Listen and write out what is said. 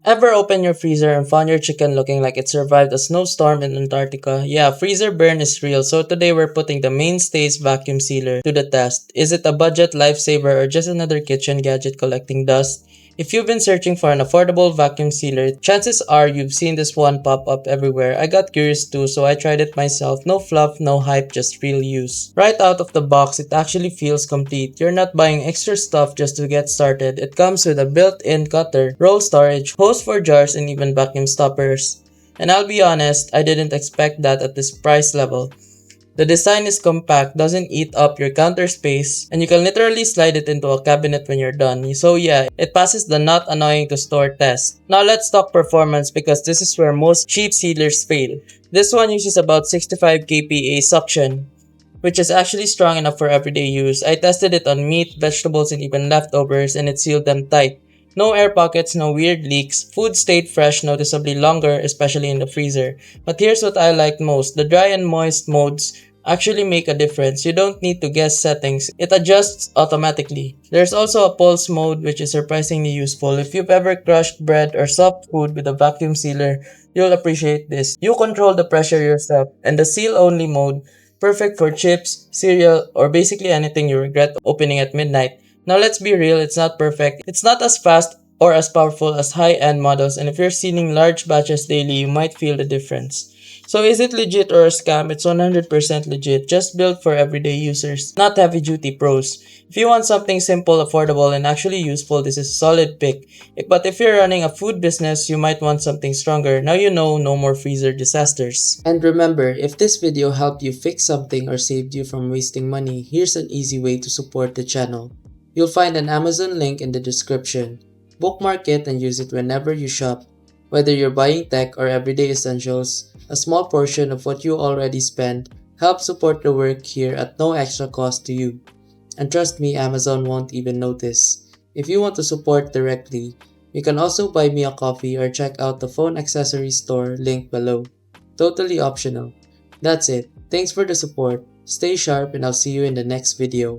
Ever open your freezer and found your chicken looking like it survived a snowstorm in Antarctica? Yeah, freezer burn is real, so today we're putting the Mainstays Vacuum Sealer to the test. Is it a budget lifesaver or just another kitchen gadget collecting dust? If you've been searching for an affordable vacuum sealer, chances are you've seen this one pop up everywhere. I got curious too, so I tried it myself. No fluff, no hype, just real use. Right out of the box, it actually feels complete. You're not buying extra stuff just to get started. It comes with a built-in cutter, roll storage, hose for jars, and even vacuum stoppers. And I'll be honest, I didn't expect that at this price level. The design is compact, doesn't eat up your counter space, and you can literally slide it into a cabinet when you're done. So yeah, it passes the not annoying to store test. Now let's talk performance because this is where most cheap sealers fail. This one uses about 65 kPa suction, which is actually strong enough for everyday use. I tested it on meat, vegetables, and even leftovers, and it sealed them tight. No air pockets, no weird leaks. Food stayed fresh noticeably longer, especially in the freezer. But here's what I liked most. The dry and moist modes actually make a difference. You don't need to guess settings. It adjusts automatically. There's also a pulse mode which is surprisingly useful. If you've ever crushed bread or soft food with a vacuum sealer, you'll appreciate this. You control the pressure yourself, and the seal only mode, perfect for chips, cereal, or basically anything you regret opening at midnight. Now let's be real, it's not perfect. It's not as fast or as powerful as high-end models, and if you're sealing large batches daily, you might feel the difference. So is it legit or a scam? It's 100% legit, just built for everyday users, not heavy-duty pros. If you want something simple, affordable, and actually useful, this is a solid pick. But if you're running a food business, you might want something stronger. Now you know, no more freezer disasters. And remember, if this video helped you fix something or saved you from wasting money, here's an easy way to support the channel. You'll find an Amazon link in the description. Bookmark it and use it whenever you shop. Whether you're buying tech or everyday essentials, a small portion of what you already spend helps support the work here at no extra cost to you. And trust me, Amazon won't even notice. If you want to support directly, you can also buy me a coffee or check out the phone accessory store linked below. Totally optional. That's it. Thanks for the support. Stay sharp and I'll see you in the next video.